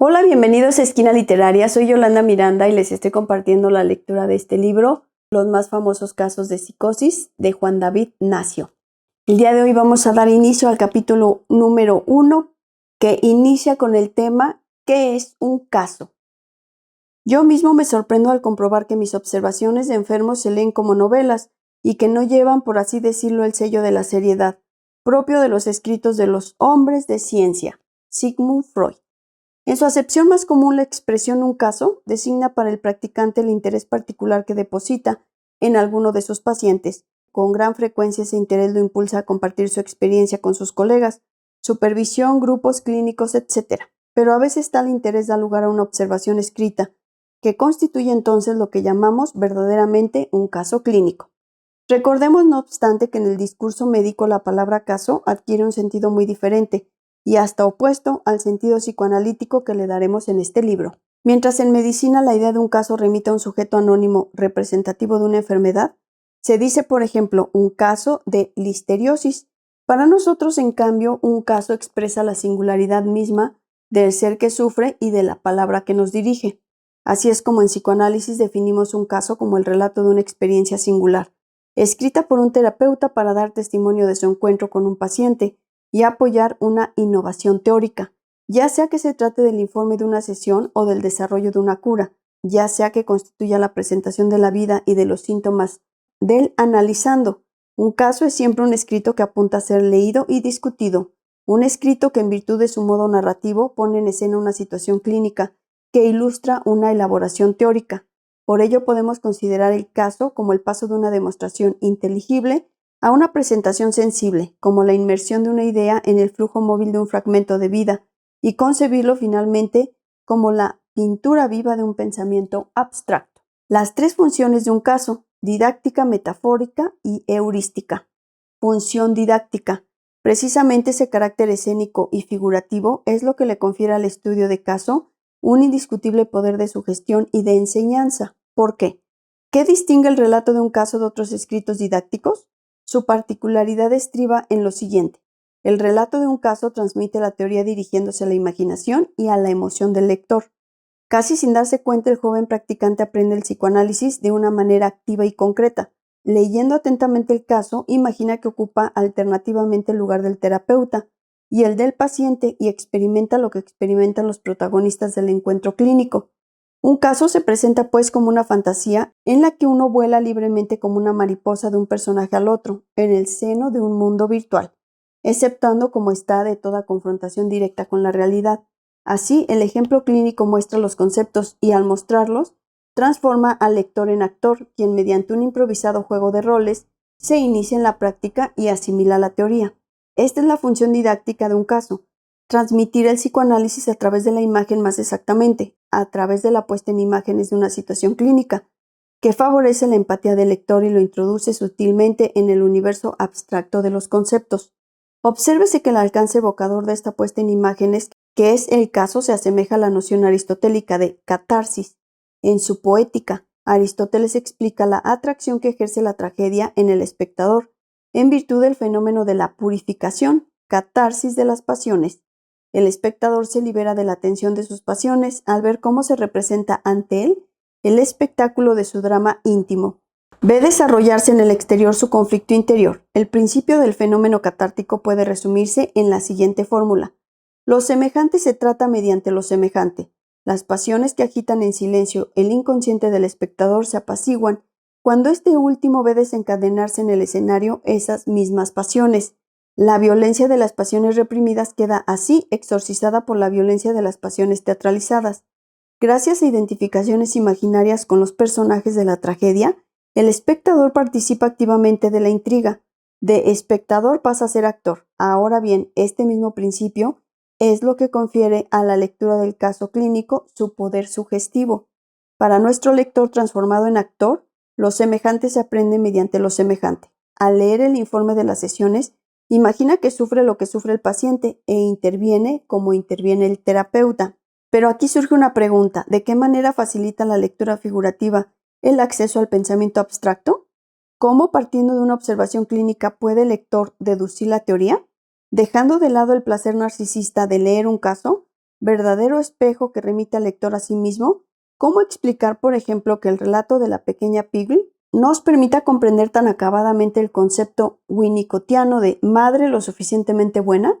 Hola, bienvenidos a Esquina Literaria. Soy Yolanda Miranda y les estoy compartiendo la lectura de este libro, Los más famosos casos de psicosis, de Juan David Nacio. El día de hoy vamos a dar inicio al capítulo número 1, que inicia con el tema ¿qué es un caso? Yo mismo me sorprendo al comprobar que mis observaciones de enfermos se leen como novelas y que no llevan, por así decirlo, el sello de la seriedad, propio de los escritos de los hombres de ciencia, Sigmund Freud. En su acepción más común, la expresión un caso designa para el practicante el interés particular que deposita en alguno de sus pacientes. Con gran frecuencia ese interés lo impulsa a compartir su experiencia con sus colegas, supervisión, grupos clínicos, etc. Pero a veces tal interés da lugar a una observación escrita, que constituye entonces lo que llamamos verdaderamente un caso clínico. Recordemos, no obstante, que en el discurso médico la palabra caso adquiere un sentido muy diferente, y hasta opuesto al sentido psicoanalítico que le daremos en este libro. Mientras en medicina la idea de un caso remite a un sujeto anónimo representativo de una enfermedad, se dice, por ejemplo, un caso de listeriosis. Para nosotros, en cambio, un caso expresa la singularidad misma del ser que sufre y de la palabra que nos dirige. Así es como en psicoanálisis definimos un caso como el relato de una experiencia singular, escrita por un terapeuta para dar testimonio de su encuentro con un paciente y apoyar una innovación teórica, ya sea que se trate del informe de una sesión o del desarrollo de una cura, ya sea que constituya la presentación de la vida y de los síntomas del analizando. Un caso es siempre un escrito que apunta a ser leído y discutido, un escrito que en virtud de su modo narrativo pone en escena una situación clínica que ilustra una elaboración teórica. Por ello podemos considerar el caso como el paso de una demostración inteligible a una presentación sensible, como la inmersión de una idea en el flujo móvil de un fragmento de vida, y concebirlo finalmente como la pintura viva de un pensamiento abstracto. Las tres funciones de un caso: didáctica, metafórica y heurística. Función didáctica. Precisamente ese carácter escénico y figurativo es lo que le confiere al estudio de caso un indiscutible poder de sugestión y de enseñanza. ¿Por qué? ¿Qué distingue el relato de un caso de otros escritos didácticos? Su particularidad estriba en lo siguiente: el relato de un caso transmite la teoría dirigiéndose a la imaginación y a la emoción del lector. Casi sin darse cuenta, el joven practicante aprende el psicoanálisis de una manera activa y concreta. Leyendo atentamente el caso, imagina que ocupa alternativamente el lugar del terapeuta y el del paciente y experimenta lo que experimentan los protagonistas del encuentro clínico. Un caso se presenta pues como una fantasía en la que uno vuela libremente como una mariposa de un personaje al otro, en el seno de un mundo virtual, exceptuando como está de toda confrontación directa con la realidad. Así, el ejemplo clínico muestra los conceptos y, al mostrarlos, transforma al lector en actor, quien mediante un improvisado juego de roles se inicia en la práctica y asimila la teoría. Esta es la función didáctica de un caso: transmitir el psicoanálisis a través de la imagen, más exactamente, a través de la puesta en imágenes de una situación clínica, que favorece la empatía del lector y lo introduce sutilmente en el universo abstracto de los conceptos. Obsérvese que el alcance evocador de esta puesta en imágenes, que es el caso, se asemeja a la noción aristotélica de catarsis. En su Poética, Aristóteles explica la atracción que ejerce la tragedia en el espectador, en virtud del fenómeno de la purificación, catarsis de las pasiones. El espectador se libera de la tensión de sus pasiones al ver cómo se representa ante él el espectáculo de su drama íntimo. Ve desarrollarse en el exterior su conflicto interior. El principio del fenómeno catártico puede resumirse en la siguiente fórmula: lo semejante se trata mediante lo semejante. Las pasiones que agitan en silencio el inconsciente del espectador se apaciguan cuando este último ve desencadenarse en el escenario esas mismas pasiones. La violencia de las pasiones reprimidas queda así exorcizada por la violencia de las pasiones teatralizadas. Gracias a identificaciones imaginarias con los personajes de la tragedia, el espectador participa activamente de la intriga. De espectador pasa a ser actor. Ahora bien, este mismo principio es lo que confiere a la lectura del caso clínico su poder sugestivo. Para nuestro lector transformado en actor, lo semejante se aprende mediante lo semejante. Al leer el informe de las sesiones, imagina que sufre lo que sufre el paciente e interviene como interviene el terapeuta. Pero aquí surge una pregunta: ¿de qué manera facilita la lectura figurativa el acceso al pensamiento abstracto? ¿Cómo, partiendo de una observación clínica, puede el lector deducir la teoría? Dejando de lado el placer narcisista de leer un caso, verdadero espejo que remite al lector a sí mismo? ¿Cómo explicar, por ejemplo, que el relato de la pequeña Piggle nos permita comprender tan acabadamente el concepto winnicottiano de madre lo suficientemente buena?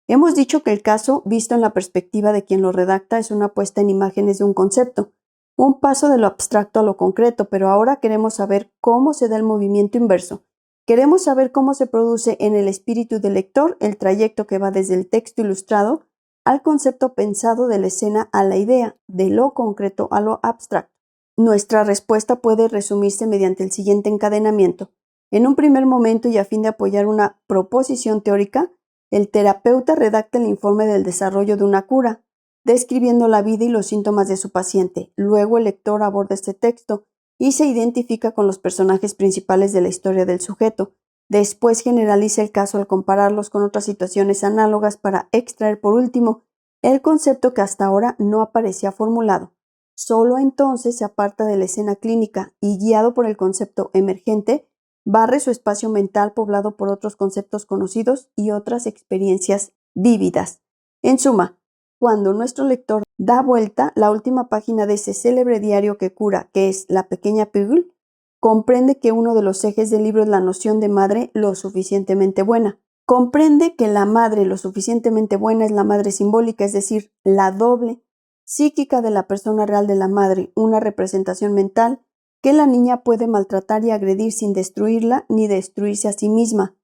Hemos dicho que el caso, visto en la perspectiva de quien lo redacta, es una puesta en imágenes de un concepto, un paso de lo abstracto a lo concreto, pero ahora queremos saber cómo se da el movimiento inverso. Queremos saber cómo se produce en el espíritu del lector el trayecto que va desde el texto ilustrado al concepto pensado de la escena a la idea, de lo concreto a lo abstracto. Nuestra respuesta puede resumirse mediante el siguiente encadenamiento. En un primer momento y a fin de apoyar una proposición teórica, el terapeuta redacta el informe del desarrollo de una cura, describiendo la vida y los síntomas de su paciente. Luego el lector aborda este texto y se identifica con los personajes principales de la historia del sujeto. Después generaliza el caso al compararlos con otras situaciones análogas para extraer por último el concepto que hasta ahora no aparecía formulado. Solo entonces se aparta de la escena clínica y, guiado por el concepto emergente, barre su espacio mental poblado por otros conceptos conocidos y otras experiencias vívidas. En suma, cuando nuestro lector da vuelta la última página de ese célebre diario que cura, que es La pequeña Piggle, comprende que uno de los ejes del libro es la noción de madre lo suficientemente buena. Comprende que la madre lo suficientemente buena es la madre simbólica, es decir, la doble psíquica de la persona real de la madre, una representación mental que la niña puede maltratar y agredir sin destruirla ni destruirse a sí misma.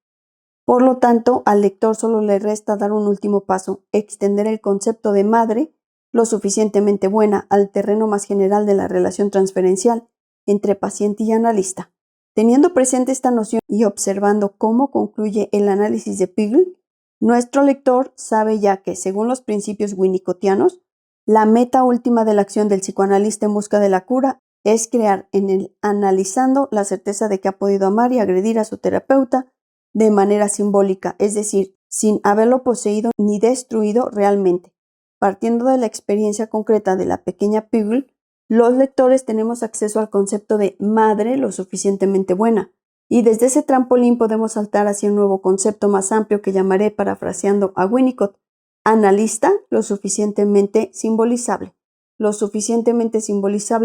Por lo tanto, al lector solo le resta dar un último paso, extender el concepto de madre lo suficientemente buena al terreno más general de la relación transferencial entre paciente y analista. Teniendo presente esta noción y observando cómo concluye el análisis de Piggle, nuestro lector sabe ya que, según los principios winnicottianos, la meta última de la acción del psicoanalista en busca de la cura es crear en el analizando la certeza de que ha podido amar y agredir a su terapeuta de manera simbólica, es decir, sin haberlo poseído ni destruido realmente. Partiendo de la experiencia concreta de la pequeña Piggle, los lectores tenemos acceso al concepto de madre lo suficientemente buena, y desde ese trampolín podemos saltar hacia un nuevo concepto más amplio que llamaré, parafraseando a Winnicott, analista lo suficientemente simbolizable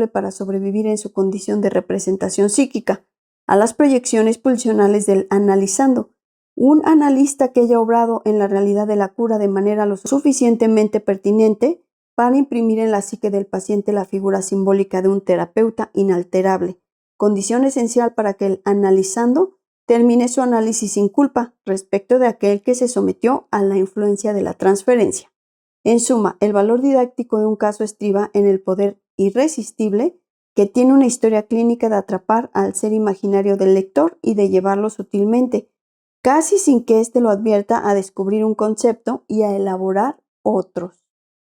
para sobrevivir en su condición de representación psíquica a las proyecciones pulsionales del analizando. Un analista que haya obrado en la realidad de la cura de manera lo suficientemente pertinente para imprimir en la psique del paciente la figura simbólica de un terapeuta inalterable, condición esencial para que el analizando termine su análisis sin culpa respecto de aquel que se sometió a la influencia de la transferencia. En suma, el valor didáctico de un caso estriba en el poder irresistible que tiene una historia clínica de atrapar al ser imaginario del lector y de llevarlo sutilmente, casi sin que éste lo advierta, a descubrir un concepto y a elaborar otros.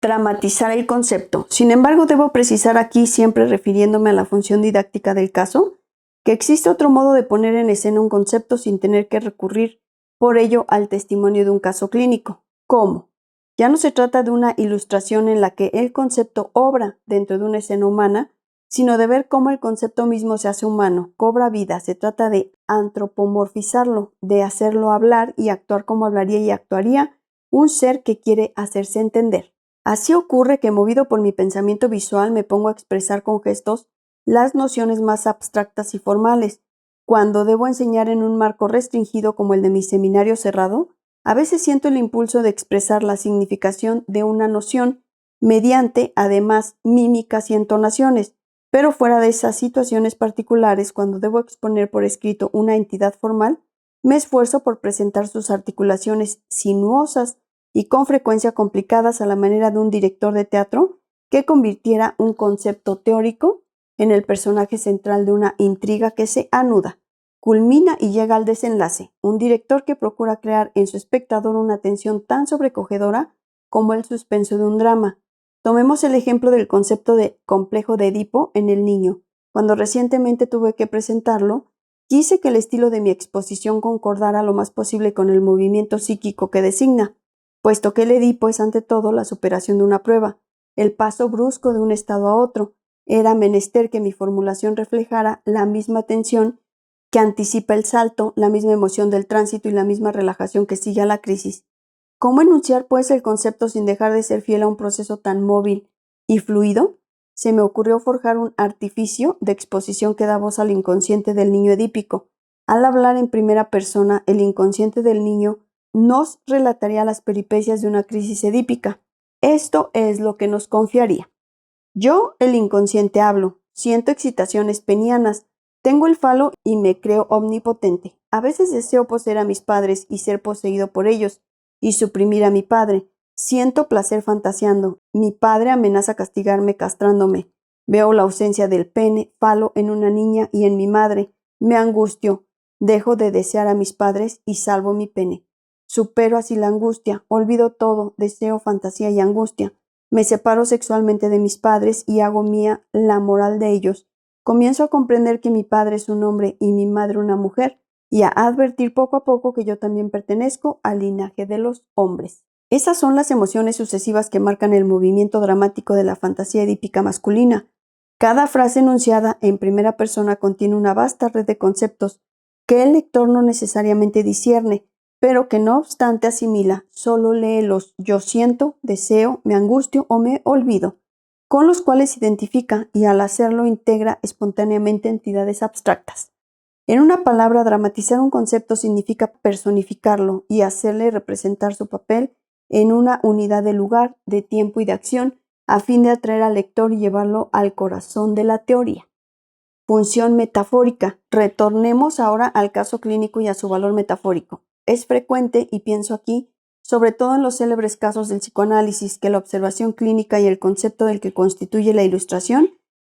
Dramatizar el concepto. Sin embargo, debo precisar aquí, siempre refiriéndome a la función didáctica del caso, que existe otro modo de poner en escena un concepto sin tener que recurrir por ello al testimonio de un caso clínico. ¿Cómo? Ya no se trata de una ilustración en la que el concepto obra dentro de una escena humana, sino de ver cómo el concepto mismo se hace humano, cobra vida. Se trata de antropomorfizarlo, de hacerlo hablar y actuar como hablaría y actuaría un ser que quiere hacerse entender. Así ocurre que, movido por mi pensamiento visual, me pongo a expresar con gestos las nociones más abstractas y formales. Cuando debo enseñar en un marco restringido como el de mi seminario cerrado, a veces siento el impulso de expresar la significación de una noción mediante, además, mímicas y entonaciones. Pero fuera de esas situaciones particulares, cuando debo exponer por escrito una entidad formal, me esfuerzo por presentar sus articulaciones sinuosas y con frecuencia complicadas a la manera de un director de teatro que convirtiera un concepto teórico en el personaje central de una intriga que se anuda, culmina y llega al desenlace. Un director que procura crear en su espectador una tensión tan sobrecogedora como el suspenso de un drama. Tomemos el ejemplo del concepto de complejo de Edipo en el niño. Cuando recientemente tuve que presentarlo, quise que el estilo de mi exposición concordara lo más posible con el movimiento psíquico que designa, puesto que el Edipo es ante todo la superación de una prueba, el paso brusco de un estado a otro. Era menester que mi formulación reflejara la misma tensión que anticipa el salto, la misma emoción del tránsito y la misma relajación que sigue a la crisis. ¿Cómo enunciar, pues, el concepto sin dejar de ser fiel a un proceso tan móvil y fluido? Se me ocurrió forjar un artificio de exposición que da voz al inconsciente del niño edípico. Al hablar en primera persona, el inconsciente del niño nos relataría las peripecias de una crisis edípica. Esto es lo que nos confiaría. Yo, el inconsciente, hablo, siento excitaciones penianas, tengo el falo y me creo omnipotente. A veces deseo poseer a mis padres y ser poseído por ellos, y suprimir a mi padre. Siento placer fantaseando. Mi padre amenaza castigarme castrándome. Veo la ausencia del pene, falo en una niña y en mi madre. Me angustio. Dejo de desear a mis padres y salvo mi pene. Supero así la angustia, olvido todo, deseo, fantasía y angustia. Me separo sexualmente de mis padres y hago mía la moral de ellos. Comienzo a comprender que mi padre es un hombre y mi madre una mujer, y a advertir poco a poco que yo también pertenezco al linaje de los hombres. Esas son las emociones sucesivas que marcan el movimiento dramático de la fantasía edípica masculina. Cada frase enunciada en primera persona contiene una vasta red de conceptos que el lector no necesariamente discierne, pero que no obstante asimila. Solo lee los yo siento, deseo, me angustio o me olvido, con los cuales identifica y al hacerlo integra espontáneamente entidades abstractas. En una palabra, dramatizar un concepto significa personificarlo y hacerle representar su papel en una unidad de lugar, de tiempo y de acción, a fin de atraer al lector y llevarlo al corazón de la teoría. Función metafórica. Retornemos ahora al caso clínico y a su valor metafórico. Es frecuente, y pienso aquí, sobre todo en los célebres casos del psicoanálisis, que la observación clínica y el concepto del que constituye la ilustración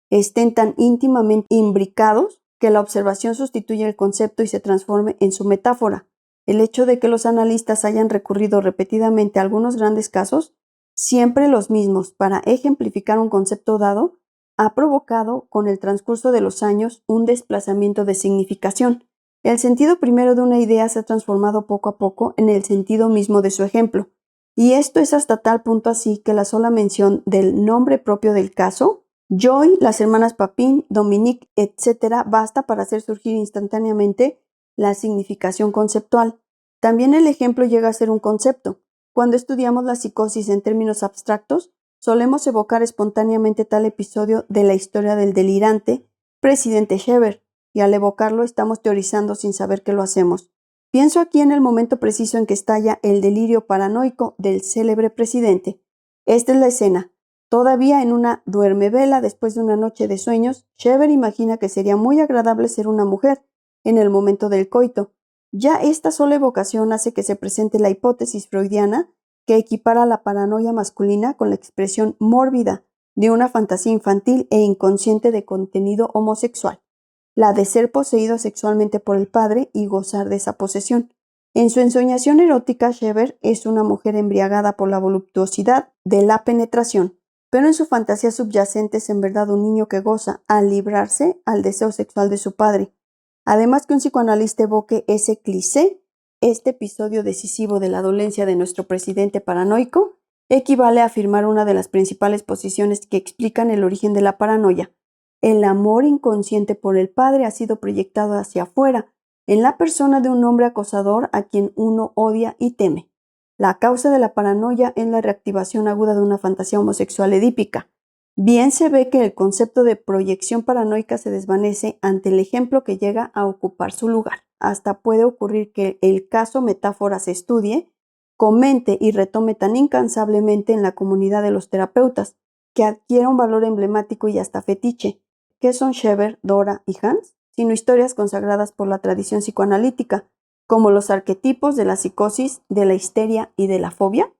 estén tan íntimamente imbricados que la observación sustituye el concepto y se transforme en su metáfora. El hecho de que los analistas hayan recurrido repetidamente a algunos grandes casos, siempre los mismos, para ejemplificar un concepto dado, ha provocado con el transcurso de los años un desplazamiento de significación. El sentido primero de una idea se ha transformado poco a poco en el sentido mismo de su ejemplo, y esto es hasta tal punto así que la sola mención del nombre propio del caso, Joy, las hermanas Papin, Dominique, etc., basta para hacer surgir instantáneamente la significación conceptual. También el ejemplo llega a ser un concepto. Cuando estudiamos la psicosis en términos abstractos, solemos evocar espontáneamente tal episodio de la historia del delirante presidente Shever, y al evocarlo estamos teorizando sin saber que lo hacemos. Pienso aquí en el momento preciso en que estalla el delirio paranoico del célebre presidente. Esta es la escena. Todavía en una duermevela después de una noche de sueños, Shever imagina que sería muy agradable ser una mujer en el momento del coito. Ya esta sola evocación hace que se presente la hipótesis freudiana que equipara la paranoia masculina con la expresión mórbida de una fantasía infantil e inconsciente de contenido homosexual, la de ser poseído sexualmente por el padre y gozar de esa posesión. En su ensoñación erótica, Shever es una mujer embriagada por la voluptuosidad de la penetración, pero en su fantasía subyacente es en verdad un niño que goza al librarse al deseo sexual de su padre. Además que un psicoanalista evoque ese cliché, este episodio decisivo de la dolencia de nuestro presidente paranoico equivale a afirmar una de las principales posiciones que explican el origen de la paranoia. El amor inconsciente por el padre ha sido proyectado hacia afuera, en la persona de un hombre acosador a quien uno odia y teme. La causa de la paranoia es la reactivación aguda de una fantasía homosexual edípica. Bien se ve que el concepto de proyección paranoica se desvanece ante el ejemplo que llega a ocupar su lugar. Hasta puede ocurrir que el caso metáfora se estudie, comente y retome tan incansablemente en la comunidad de los terapeutas, que adquiera un valor emblemático y hasta fetiche. ¿Qué son Shever, Dora y Hans? Sino historias consagradas por la tradición psicoanalítica, como los arquetipos de la psicosis, de la histeria y de la fobia.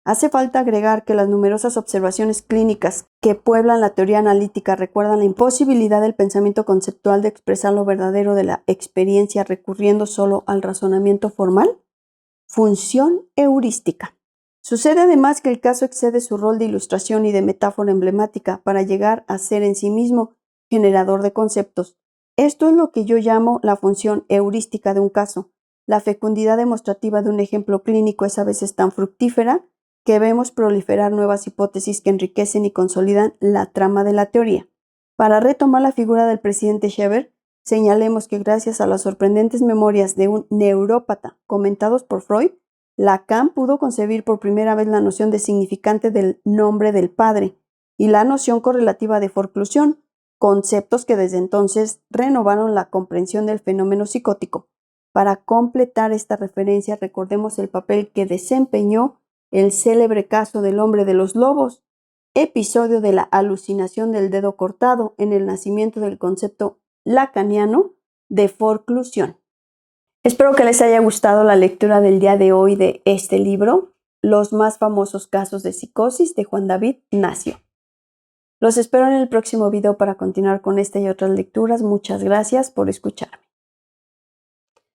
Hace falta agregar que las numerosas observaciones clínicas que pueblan la teoría analítica recuerdan la imposibilidad del pensamiento conceptual de expresar lo verdadero de la experiencia recurriendo solo al razonamiento formal. Función heurística. Sucede además que el caso excede su rol de ilustración y de metáfora emblemática para llegar a ser en sí mismo generador de conceptos. Esto es lo que yo llamo la función heurística de un caso. La fecundidad demostrativa de un ejemplo clínico es a veces tan fructífera que vemos proliferar nuevas hipótesis que enriquecen y consolidan la trama de la teoría. Para retomar la figura del presidente Shever, señalemos que gracias a las sorprendentes memorias de un neurópata comentados por Freud, Lacan pudo concebir por primera vez la noción de significante del nombre del padre y la noción correlativa de forclusión, conceptos que desde entonces renovaron la comprensión del fenómeno psicótico. Para completar esta referencia, recordemos el papel que desempeñó el célebre caso del hombre de los lobos, episodio de la alucinación del dedo cortado en el nacimiento del concepto lacaniano de forclusión. Espero que les haya gustado la lectura del día de hoy de este libro, Los más famosos casos de psicosis de Juan David Nacio. Los espero en el próximo video para continuar con esta y otras lecturas. Muchas gracias por escuchar.